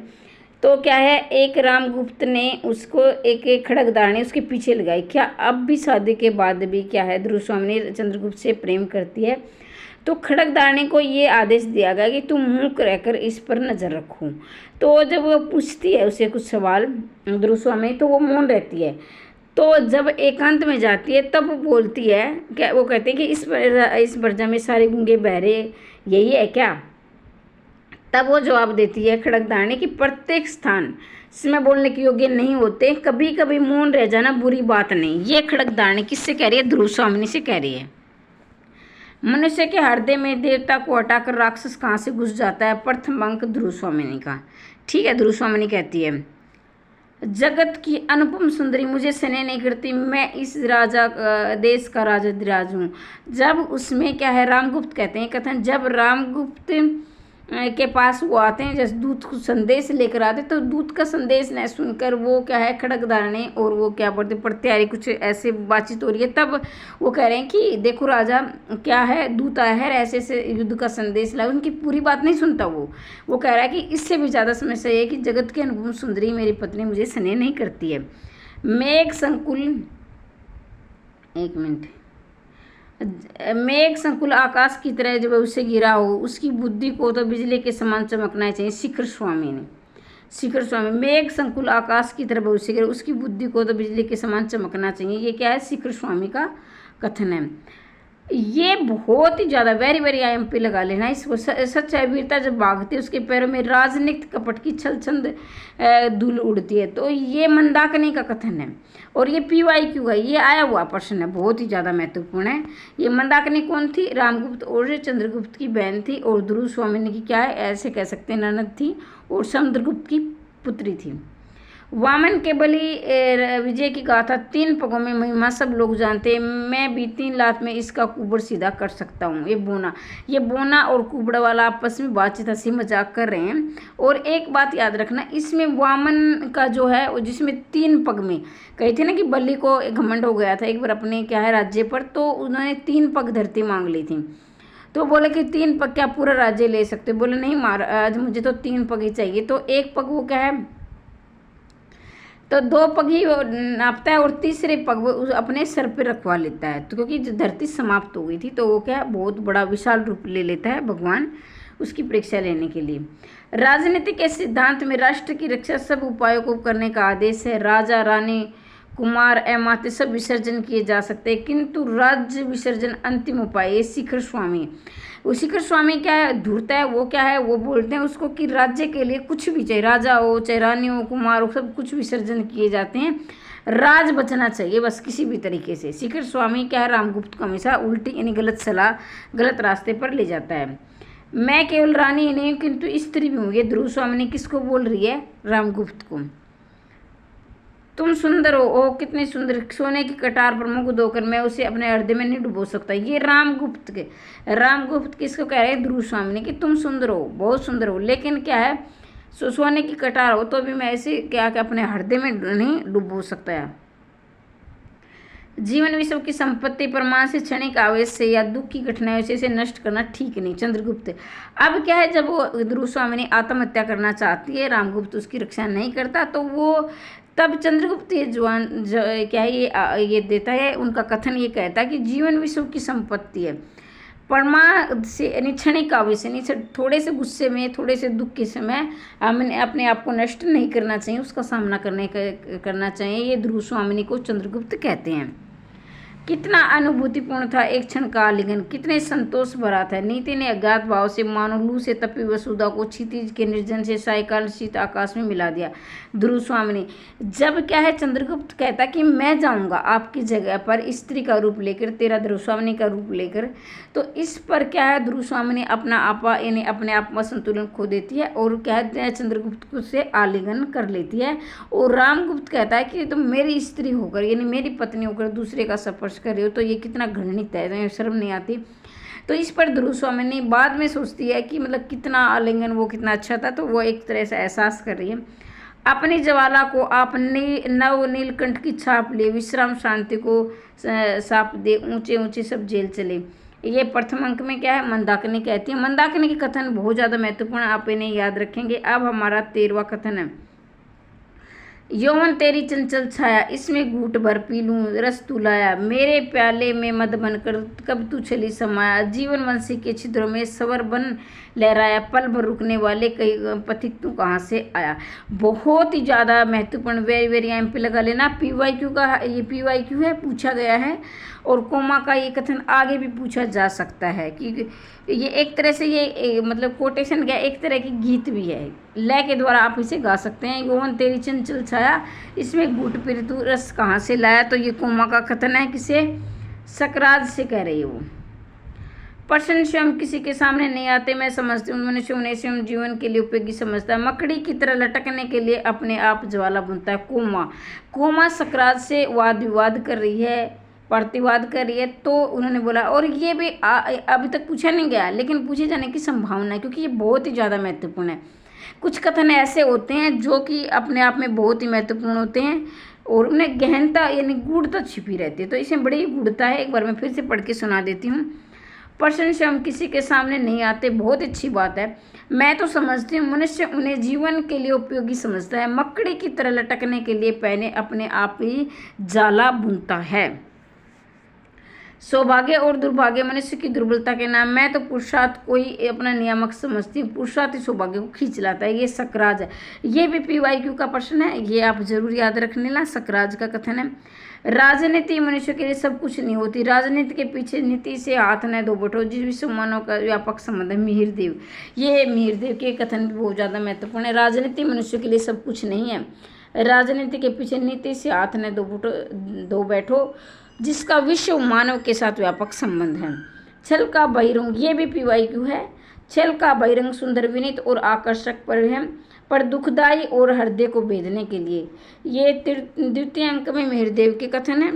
तो क्या है, एक रामगुप्त ने उसको एक खड़गदानी उसके पीछे लगाई। क्या अब भी शादी के बाद भी क्या है, ध्रुव स्वामी चंद्रगुप्त से प्रेम करती है। तो खड़गदानी को ये आदेश दिया गया कि तुम मूक रहकर इस पर नज़र रखो। तो जब वो पूछती है उसे कुछ सवाल ध्रुव स्वामी, तो वो मौन रहती है। तो जब एकांत में जाती है तब वो बोलती है, क्या वो कहते हैं कि इस प्रजा में सारे गूंगे बहरे यही है क्या। तब वो जवाब देती है खड़गदानी कि प्रत्येक स्थान इसमें बोलने के योग्य नहीं होते, कभी कभी मौन रह जाना बुरी बात नहीं। ये खड़गदानी किससे कह रही है, ध्रुव स्वामी से कह रही है। मनुष्य के हृदय में देवता को हटाकर राक्षस कहाँ से घुस जाता है, प्रथम अंक ध्रुव स्वामी का। ठीक है, ध्रुव स्वामी कहती है, जगत की अनुपम सुंदरी मुझे स्नेह नहीं करती, मैं इस राजा देश का राजा धीराज हूँ। जब उसमें क्या है, रामगुप्त कहते हैं कथन, जब रामगुप्त के पास वो आते हैं, जैसे दूत को संदेश लेकर आते, तो दूत का संदेश न सुनकर वो क्या है, खड़गदानी और वो क्या बोलते प्रत्यारी कुछ ऐसे बातचीत हो रही है। तब वो कह रहे हैं कि देखो राजा क्या है, दूत आया है, ऐसे ऐसे युद्ध का संदेश लाया। उनकी पूरी बात नहीं सुनता वो कह रहा है कि इससे भी ज़्यादा समस्या ये है कि जगत की अनुपम सुंदरी मेरी पत्नी मुझे स्नेह नहीं करती है। मेघ संकुल आकाश की तरह जब उसे गिरा हो, उसकी बुद्धि को तो बिजली के समान चमकना चाहिए। शिखर स्वामी मेघ संकुल आकाश की तरह उसे गिरा, उसकी बुद्धि को तो बिजली के समान चमकना चाहिए। ये क्या है, शिखर स्वामी का कथन है। ये बहुत ही ज़्यादा वेरी वेरी IMP लगा लेना इसको। सच है, वीरता जब भागती है उसके पैरों में राजनीतिक कपट की छल छंद धूल उड़ती है। तो ये मंदाकिनी का कथन है और ये PYQ है, ये आया हुआ प्रश्न है, बहुत ही ज़्यादा महत्वपूर्ण है। ये मंदाकिनी कौन थी, रामगुप्त और चंद्रगुप्त की बहन थी और ध्रुव स्वामी की क्या है, ऐसे कह सकते हैं ननद थी और समुद्रगुप्त की पुत्री थी। वामन के बलि विजय की गाथा 3 पगों में महिमा सब लोग जानते हैं। मैं भी 3 लात में इसका कुबड़ सीधा कर सकता हूँ। ये बोना और कुबड़ वाला आपस में बातचीत हंसी मजाक कर रहे हैं। और एक बात याद रखना, इसमें वामन का जो है जिसमें 3 पग में कही थी ना कि बलि को घमंड हो गया था एक बार अपने क्या है राज्य पर, तो उन्होंने 3 पग धरती मांग ली थी। तो बोले कि 3 पग क्या पूरा राज्य ले सकते, बोले नहीं महाराज मुझे तो 3 पग ही चाहिए। तो एक पग वो क्या है, तो 2 पग ही नापता है और तीसरे पग वो अपने सर पे रखवा लेता है। तो क्योंकि धरती समाप्त हो गई थी, तो वो क्या बहुत बड़ा विशाल रूप ले लेता है भगवान उसकी परीक्षा लेने के लिए। राजनीति के सिद्धांत में राष्ट्र की रक्षा सब उपायों को करने का आदेश है। राजा रानी कुमार अमात्य सब विसर्जन किए जा सकते हैं, किंतु राज्य विसर्जन अंतिम उपाय है। शिखर स्वामी क्या है, धूर्ता है, वो क्या है, वो बोलते हैं उसको कि राज्य के लिए कुछ भी चाहे, राजा हो चाहे रानी हो कुमार हो, सब कुछ विसर्जन किए जाते हैं, राज बचना चाहिए बस किसी भी तरीके से। शिखर स्वामी क्या है, रामगुप्त को हमेशा उल्टी यानी गलत सलाह गलत रास्ते पर ले जाता है। मैं केवल रानी ही नहीं किंतु स्त्री भी हूँ, ये ध्रुव स्वामी किसको बोल रही है, रामगुप्त को। तुम सुंदर हो, ओ कितनी सुंदर, सोने की कटार पर मुख धोकर मैं उसे अपने हृदय में नहीं डुबो सकता। ये रामगुप्त किसको कह रहे हैं, ध्रुव स्वामी कि तुम सुंदर हो, बहुत सुंदर हो, लेकिन क्या है सोने की कटार हो तो भी मैं ऐसे क्या अपने हृदय में नहीं डुबो सकता है। जीवन विश्व की संपत्ति प्रमाण से क्षणिक आवेश से या दुख की घटनाओं से इसे नष्ट करना ठीक नहीं। चंद्रगुप्त अब क्या है, जब वो ध्रुव स्वामी आत्महत्या करना चाहती है, रामगुप्त उसकी रक्षा नहीं करता, तो वो तब चंद्रगुप्त ये क्या है ये देता है, उनका कथन ये कहता है कि जीवन विश्व की संपत्ति है, परमा से यानी क्षणिक आवेश यानी थोड़े से गुस्से में थोड़े से दुख के समय हमने अपने आप को नष्ट नहीं करना चाहिए, उसका सामना करना चाहिए। ये ध्रुव स्वामी को चंद्रगुप्त कहते हैं। कितना अनुभूतिपूर्ण था एक क्षण का आलिंगन, कितने संतोष भरा था। नीति ने अज्ञात भाव से मानो लू से तपी वसुधा को क्षितिज के निर्जन से सायकाल शीत आकाश में मिला दिया। ध्रुव स्वामी जब क्या है, चंद्रगुप्त कहता कि मैं जाऊंगा आपकी जगह पर स्त्री का रूप लेकर, तेरा ध्रुव स्वामी का रूप लेकर, तो इस पर क्या है ध्रुव स्वामी अपना आपा यानी अपने आप में संतुलन खो देती है और क्या है चंद्रगुप्त से आलिंगन कर लेती है। और रामगुप्त कहता है कि तुम मेरी स्त्री होकर यानी मेरी पत्नी होकर दूसरे का स्पर्श कर रहे हो, तो ये कितना घृणित है, शर्म नहीं आती। तो इस पर ध्रुव स्वामी बाद में सोचती है कि मतलब कितना आलिंगन वो कितना अच्छा था, तो वो एक तरह से एहसास कर रही है। अपनी ज्वाला को आप नव नीलकंठ की छाप ले, विश्राम शांति को साप दे, ऊंचे ऊंचे सब जेल चले। ये प्रथम अंक में क्या है, मंदाकिनी कहती है। मंदाकिनी के कथन बहुत ज़्यादा महत्वपूर्ण, आप इन्हें याद रखेंगे। अब हमारा 13वां कथन है। यौवन तेरी चंचल छाया, इसमें घूंट भर पी लूं रस तू लाया, मेरे प्याले में मद बनकर कब तू चली समाया, जीवन वंशी के छिद्रों में सवर बन लहराया, पल भर रुकने वाले कई पथिक तू कहाँ से आया। बहुत ही ज़्यादा महत्वपूर्ण, वेरी वेरी एमपी लगा लेना। पीवाईक्यू का ये पीवाईक्यू है, पूछा गया है। और कोमा का ये कथन आगे भी पूछा जा सकता है कि ये एक तरह से ये मतलब कोटेशन क्या, एक तरह की गीत भी है, लय के द्वारा आप इसे गा सकते हैं। यौवन तेरी चंचल छाया, इसमें घूंट फिर तू रस कहाँ से लाया, तो ये कोमा का कथन है, किसे, सकराज से कह रही हो। प्रश्न, स्वयं किसी के सामने नहीं आते, मैं समझती हूँ मनुष्य उन्हें स्वयं जीवन के लिए उपयोगी समझता है, मकड़ी की तरह लटकने के लिए अपने आप ज्वाला बुनता है। कोमा सकराज से वाद विवाद कर रही है, प्रतिवाद कर रही है। तो उन्होंने बोला, और ये भी अभी तक पूछा नहीं गया, लेकिन पूछे जाने की संभावना है, क्योंकि ये बहुत ही ज़्यादा महत्वपूर्ण है। कुछ कथन ऐसे होते हैं जो कि अपने आप में बहुत ही महत्वपूर्ण होते हैं और उनमें गहनता यानी गूढ़ता छिपी रहती है, तो इसमें बड़ी गूढ़ता है। एक बार मैं फिर से पढ़ के सुना देती हूँ। प्रश्न, स्वयं किसी के सामने नहीं आते, बहुत अच्छी बात है। मैं तो समझती हूँ मनुष्य उन्हें जीवन के लिए उपयोगी समझता है, मकड़ी की तरह लटकने के लिए पहने अपने आप ही जाला बुनता है। सौभाग्य और दुर्भाग्य मनुष्य की दुर्बलता के नाम, मैं तो पुरुषार्थ को ही अपना नियामक समझती हूँ, पुरुषार्थ ही सौभाग्य को खींच लाता है। ये सकराज है, ये भी पीवाईक्यू का प्रश्न है, ये आप जरूर याद रख लेना। सकराज का कथन है, राजनीति मनुष्य के लिए सब कुछ नहीं होती, राजनीति के पीछे नीति से हाथ न धो बैठो, जिस विश्व मानव का व्यापक संबंध है। मिहिरदेव, ये मिहिरदेव के कथन भी बहुत ज़्यादा महत्वपूर्ण है। राजनीति मनुष्य के लिए सब कुछ नहीं है, राजनीति के पीछे नीति से हाथ न धो बैठो, जिसका विश्व मानव के साथ व्यापक संबंध है। छल का बहिरंग, ये भी पीवाईक्यू है। छल का बहिरंग सुंदर, विनीत और आकर्षक पर दुखदाई और हृदय को भेदने के लिए। ये द्वितीय अंक में मिहिरदेव के कथन है।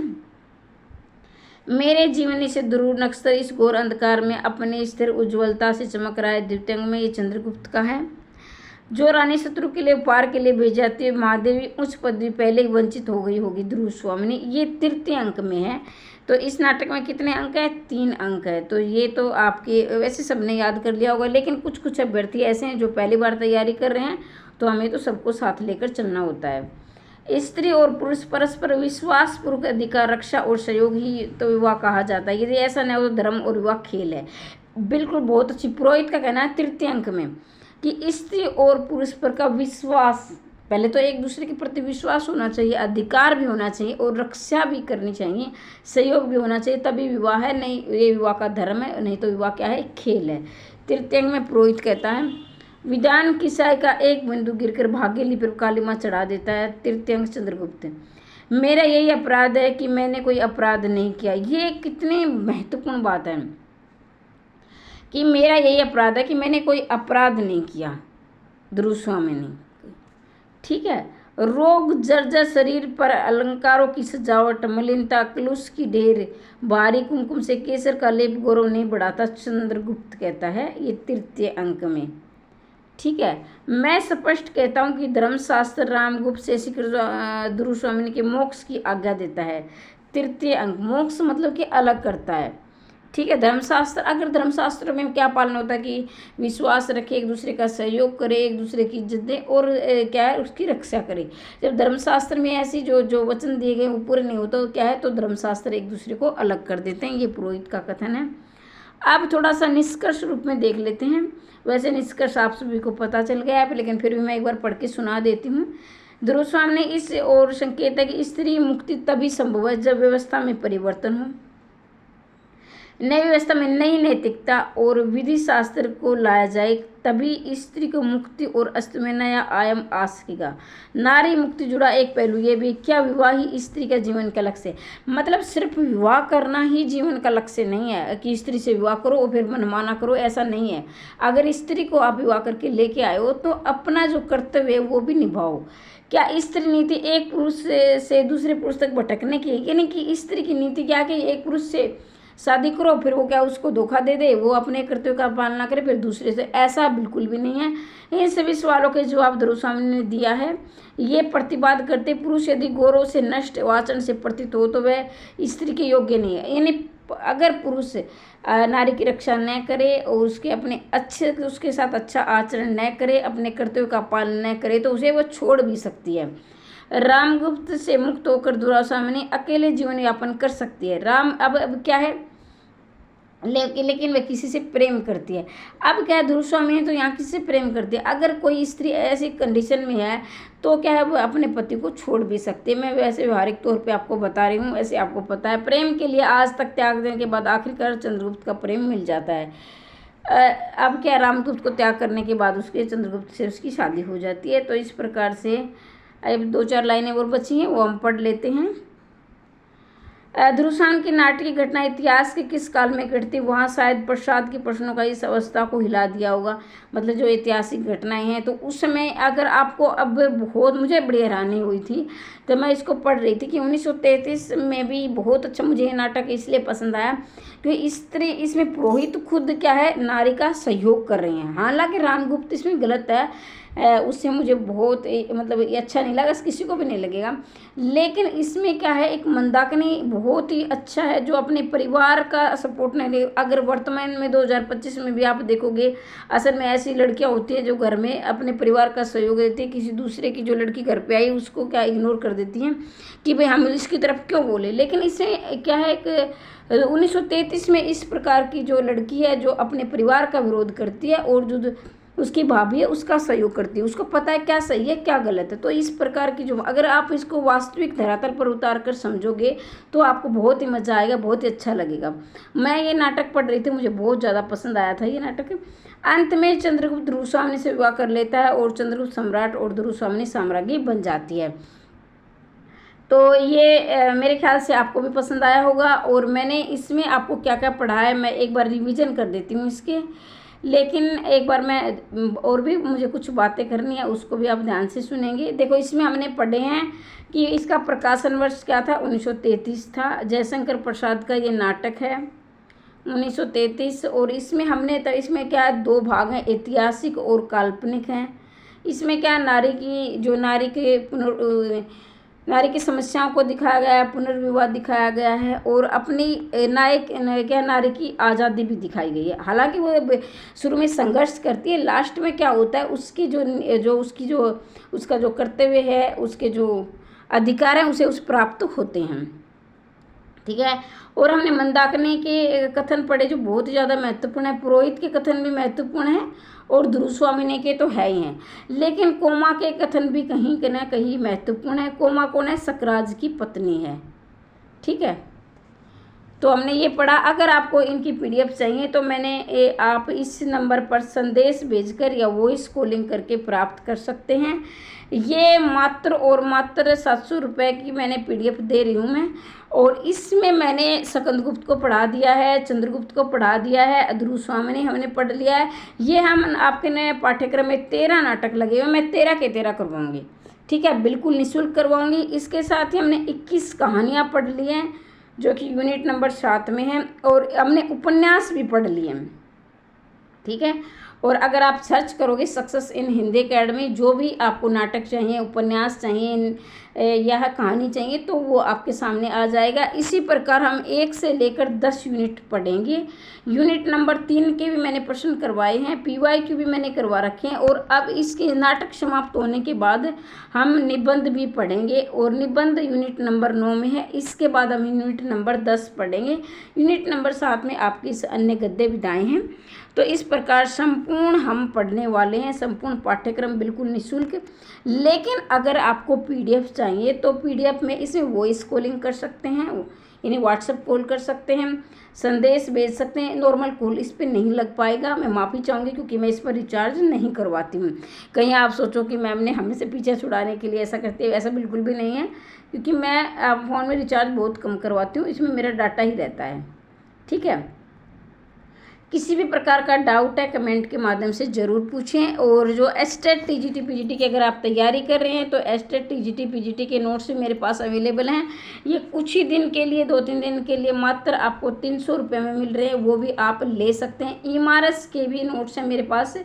मेरे जीवनी से दूर नक्शा इस घोर अंधकार में अपने स्थिर उज्ज्वलता से चमक रहा है। द्वितीय अंक में ये चंद्रगुप्त का है। जो रानी शत्रु के लिए उपहार के लिए भेज जाती है, महादेवी उच्च पदवी पहले ही वंचित हो गई होगी, ध्रुव स्वामिनी, ये तृतीय अंक में है। तो इस नाटक में कितने अंक है, 3 अंक है। तो ये तो आपके वैसे सबने याद कर लिया होगा, लेकिन कुछ कुछ अभ्यर्थी ऐसे हैं जो पहली बार तैयारी कर रहे हैं, तो हमें तो सबको साथ लेकर चलना होता है। स्त्री और पुरुष परस्पर विश्वास पूर्वक अधिकार, रक्षा और सहयोग ही तो विवाह कहा जाता है। यदि ऐसा नहीं हो तो धर्म और विवाह खेल है। बिल्कुल बहुत अच्छी। पुरोहित का कहना है तृतीय अंक में कि स्त्री और पुरुष पर का विश्वास, पहले तो एक दूसरे के प्रति विश्वास होना चाहिए, अधिकार भी होना चाहिए और रक्षा भी करनी चाहिए, सहयोग भी होना चाहिए, तभी विवाह है। नहीं, ये विवाह का धर्म है, नहीं तो विवाह क्या है, खेल है। तृतीय अंक में पुरोहित कहता है विधान किसाई का एक बिंदु गिरकर भाग्यली पर कालिमा चढ़ा देता है। तृतीय अंक चंद्रगुप्त, मेरा यही अपराध है कि मैंने कोई अपराध नहीं किया। ये कितनी महत्वपूर्ण बात है कि मेरा यही अपराध है कि मैंने कोई अपराध नहीं किया, ध्रुव स्वामिनी। ठीक है। रोग जर्जर शरीर पर अलंकारों की सजावट, मलिनता, क्लुष की ढेर, भारी कुमकुम से केसर का लेप गौरव नहीं बढ़ाता, चंद्रगुप्त कहता है ये तृतीय अंक में। ठीक है। मैं स्पष्ट कहता हूँ कि धर्मशास्त्र रामगुप्त से ध्रुव स्वामिनी के मोक्ष की आज्ञा देता है। तृतीय अंक, मोक्ष मतलब कि अलग करता है। ठीक है। धर्मशास्त्र, अगर धर्मशास्त्र में क्या पालन होता है कि विश्वास रखे, एक दूसरे का सहयोग करे, एक दूसरे की इज्जत दे और क्या है उसकी रक्षा करे। जब धर्मशास्त्र में ऐसी जो वचन दिए गए वो पूरे नहीं होते, तो क्या है, तो धर्मशास्त्र एक दूसरे को अलग कर देते हैं। ये पुरोहित का कथन है। अब थोड़ा सा निष्कर्ष रूप में देख लेते हैं। वैसे निष्कर्ष आप सभी को पता चल गया है, लेकिन फिर भी मैं एक बार पढ़ के सुना देती हूँ। ध्रुव स्वामी ने इस और संकेत है कि स्त्री मुक्ति तभी संभव है जब व्यवस्था में परिवर्तन हो, नई व्यवस्था में नई नैतिकता और विधि शास्त्र को लाया जाए, तभी स्त्री को मुक्ति और अस्तित्व में नया आयाम आ सकेगा। नारी मुक्ति जुड़ा एक पहलू ये भी, क्या विवाह ही स्त्री का जीवन का लक्ष्य है? मतलब सिर्फ विवाह करना ही जीवन का लक्ष्य नहीं है कि स्त्री से विवाह करो और फिर मनमाना करो, ऐसा नहीं है। अगर स्त्री को आप विवाह करके लेके आए हो तो अपना जो कर्तव्य है वो भी निभाओ। क्या स्त्री नीति एक पुरुष से दूसरे पुरुष तक भटकने की है? यानी कि स्त्री की नीति क्या कि एक पुरुष से शादी करो, फिर वो क्या उसको धोखा दे दे, वो अपने कर्तव्य का पालना करे, फिर दूसरे से, ऐसा बिल्कुल भी नहीं है। इन सभी सवालों के जवाब ध्रुव स्वामी ने दिया है। ये प्रतिवाद करते पुरुष यदि गौरव से नष्ट आचरण से प्रतीत हो तो वह स्त्री के योग्य नहीं है। यानी अगर पुरुष नारी की रक्षा न करे और उसके साथ अच्छा आचरण न करे, अपने कर्तव्य का पालन न करे, तो उसे वो छोड़ भी सकती है। रामगुप्त से मुक्त होकर दुराशामणि अकेले जीवन यापन कर सकती है। राम अब क्या है, लेकिन वह किसी से प्रेम करती है। अब क्या है, ध्रुवस्वामिनी तो यहाँ किसी से प्रेम करती है। अगर कोई स्त्री ऐसी कंडीशन में है तो क्या है, वो अपने पति को छोड़ भी सकती है। मैं वैसे व्यवहारिक तौर पे आपको बता रही हूँ, वैसे आपको पता है। प्रेम के लिए आज तक त्याग देने के बाद आखिरकार चंद्रगुप्त का प्रेम मिल जाता है। अब क्या, रामगुप्त को त्याग करने के बाद उसके चंद्रगुप्त से उसकी शादी हो जाती है। तो इस प्रकार से अब 2-4 लाइनें और बची हैं, वो हम पढ़ लेते हैं। ध्रुवस्वामिनी की नाटकीय घटना इतिहास के किस काल में घटती, वहाँ शायद प्रसाद के प्रश्नों का इस अवस्था को हिला दिया होगा। मतलब जो ऐतिहासिक घटनाएं हैं, तो उस समय अगर आपको अब बहुत, मुझे बड़ी हैरानी हुई थी तो मैं इसको पढ़ रही थी कि 1933 में भी बहुत अच्छा मुझे ये नाटक इसलिए पसंद आया क्योंकि स्त्री इसमें पुरोहित खुद क्या है, नारी का सहयोग कर रहे हैं। हालांकि रामगुप्त इसमें गलत है, उससे मुझे बहुत मतलब ये अच्छा नहीं लगा, किसी को भी नहीं लगेगा। लेकिन इसमें क्या है, एक मंदाकिनी बहुत ही अच्छा है जो अपने परिवार का सपोर्ट नहीं ले। अगर वर्तमान में 2025 में भी आप देखोगे, असल में ऐसी लड़कियां होती है जो घर में अपने परिवार का सहयोग देती है, किसी दूसरे की जो लड़की घर पे आई उसको क्या इग्नोर कर देती हैं कि भाई हम इसकी तरफ क्यों बोले। लेकिन इसमें क्या है, एक 1933 में इस प्रकार की जो लड़की है जो अपने परिवार का विरोध करती है और जो उसकी भाभी है उसका सहयोग करती है, उसको पता है क्या सही है क्या गलत है। तो इस प्रकार की जो, अगर आप इसको वास्तविक धरातल पर उतार कर समझोगे तो आपको बहुत ही मज़ा आएगा, बहुत ही अच्छा लगेगा। मैं ये नाटक पढ़ रही थी, मुझे बहुत ज़्यादा पसंद आया था ये नाटक। अंत में चंद्रगुप्त ध्रुवस्वामिनी से विवाह कर लेता है और चंद्रगुप्त सम्राट और ध्रुवस्वामिनी साम्राज्ञी बन जाती है। तो ये मेरे ख्याल से आपको भी पसंद आया होगा। और मैंने इसमें आपको क्या क्या पढ़ा है मैं एक बार रिवीजन कर देती हूँ इसके, लेकिन एक बार मैं और भी मुझे कुछ बातें करनी है, उसको भी आप ध्यान से सुनेंगे। देखो, इसमें हमने पढ़े हैं कि इसका प्रकाशन वर्ष क्या था, 1933 था। जयशंकर प्रसाद का ये नाटक है 1933। और इसमें हमने तो इसमें क्या है, 2 भाग हैं, ऐतिहासिक और काल्पनिक हैं। इसमें क्या, नारी की समस्याओं को दिखाया गया है, पुनर्विवाह दिखाया गया है और अपनी नारी की आज़ादी भी दिखाई गई है। हालांकि वो शुरू में संघर्ष करती है, लास्ट में क्या होता है, उसका जो कर्तव्य है, उसके जो अधिकार हैं उसे प्राप्त होते हैं। ठीक है। और हमने मंदाकिनी के कथन पढ़े जो बहुत ही ज़्यादा महत्वपूर्ण है। पुरोहित के कथन भी महत्वपूर्ण है और ध्रुवस्वामिनी के तो है ही हैं, लेकिन कोमा के कथन भी कहीं ना कहीं महत्वपूर्ण है। कोमा कौन है, सकराज की पत्नी है। ठीक है, तो हमने ये पढ़ा। अगर आपको इनकी PDF चाहिए तो आप इस नंबर पर संदेश भेजकर या वॉइस कॉलिंग करके प्राप्त कर सकते हैं। ये मात्र और मात्र 700 रुपये की मैंने PDF दे रही हूँ मैं। और इसमें मैंने स्कंदगुप्त को पढ़ा दिया है, चंद्रगुप्त को पढ़ा दिया है, ध्रुवस्वामिनी हमने पढ़ लिया है। ये हम आपके नए पाठ्यक्रम में 13 नाटक लगे हुए, मैं 13 के 13 करवाऊँगी। ठीक है, बिल्कुल निःशुल्क करवाऊँगी। इसके साथ ही हमने 21 कहानियाँ पढ़ ली हैं जो कि यूनिट नंबर 7 में है, और हमने उपन्यास भी पढ़ लिए हैं। ठीक है, और अगर आप सर्च करोगे सक्सेस इन हिंदी एकेडमी, जो भी आपको नाटक चाहिए, उपन्यास चाहिए या कहानी चाहिए तो वो आपके सामने आ जाएगा। इसी प्रकार हम 1 से लेकर 10 यूनिट पढ़ेंगे। यूनिट नंबर 3 के भी मैंने प्रश्न करवाए हैं, PYQ भी मैंने करवा रखे हैं। और अब इसके नाटक समाप्त होने के बाद हम निबंध भी पढ़ेंगे, और निबंध यूनिट नंबर 9 में है। इसके बाद हम यूनिट नंबर 10 पढ़ेंगे। यूनिट नंबर 7 में आपकी अन्य गद्य विधाएँ हैं। तो इस प्रकार संपूर्ण हम पढ़ने वाले हैं, संपूर्ण पाठ्यक्रम बिल्कुल निःशुल्क। लेकिन अगर आपको PDF चाहिए तो PDF में इसमें वॉइस कॉलिंग कर सकते हैं, यानी WhatsApp कॉल कर सकते हैं, संदेश भेज सकते हैं। नॉर्मल कॉल इस पर नहीं लग पाएगा, मैं माफ़ी चाहूँगी क्योंकि मैं इस पर रिचार्ज नहीं करवाती हूँ। कहीं आप सोचो कि मैम ने हमें से पीछे छुड़ाने के लिए ऐसा करती है, ऐसा बिल्कुल भी नहीं है, क्योंकि मैं फ़ोन में रिचार्ज बहुत कम करवाती हूँ, इसमें मेरा डाटा ही रहता है। ठीक है, किसी भी प्रकार का डाउट है कमेंट के माध्यम से ज़रूर पूछें। और जो एस्टेट TGT PGT की अगर आप तैयारी कर रहे हैं तो एस्टेट TGT PGT के नोट्स भी मेरे पास अवेलेबल हैं। ये कुछ ही दिन के लिए, 2-3 दिन के लिए मात्र आपको 300 रुपये में मिल रहे हैं, वो भी आप ले सकते हैं। EMARS के भी नोट्स हैं मेरे पास,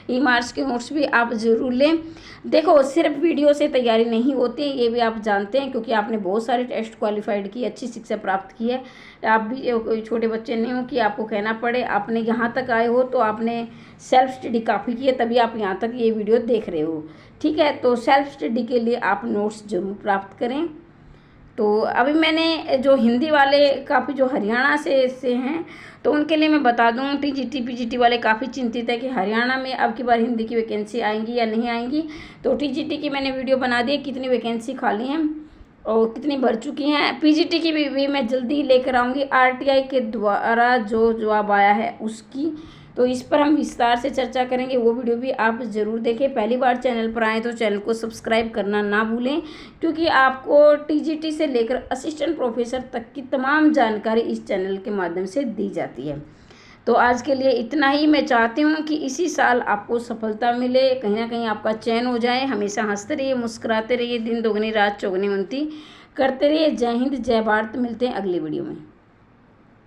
EMARS के नोट्स भी आप ज़रूर लें। देखो, सिर्फ वीडियो से तैयारी नहीं होती, ये भी आप जानते हैं क्योंकि आपने बहुत सारे टेस्ट क्वालिफाइड की, अच्छी शिक्षा प्राप्त की है। आप भी कोई छोटे बच्चे नहीं हो कि आपको कहना पड़े, आपने आपने यहाँ तक आए हो तो आपने सेल्फ स्टडी काफ़ी की है, तभी आप यहाँ तक ये वीडियो देख रहे हो। ठीक है, तो सेल्फ स्टडी के लिए आप नोट्स जरूर प्राप्त करें। तो अभी मैंने जो हिंदी वाले काफ़ी जो हरियाणा से हैं तो उनके लिए मैं बता दूं, टीजीटी पीजीटी वाले काफ़ी चिंतित है कि हरियाणा में अब की बार हिंदी की वैकेंसी आएंगी या नहीं आएंगी। तो टीजीटी की मैंने वीडियो बना दी है, कितनी वैकेंसी खाली हैं और कितनी भर चुकी हैं। पीजीटी की भी मैं जल्दी लेकर आऊँगी, आरटीआई के द्वारा जो जवाब आया है उसकी, तो इस पर हम विस्तार से चर्चा करेंगे। वो वीडियो भी आप ज़रूर देखें। पहली बार चैनल पर आए तो चैनल को सब्सक्राइब करना ना भूलें, क्योंकि आपको टीजीटी से लेकर असिस्टेंट प्रोफेसर तक की तमाम जानकारी इस चैनल के माध्यम से दी जाती है। तो आज के लिए इतना ही। मैं चाहती हूँ कि इसी साल आपको सफलता मिले, कहीं ना कहीं आपका चयन हो जाए। हमेशा हंसते रहिए, मुस्कुराते रहिए, दिन दोगुनी रात चौगुनी उनती करते रहिए। जय हिंद, जय भारत। मिलते हैं अगली वीडियो में।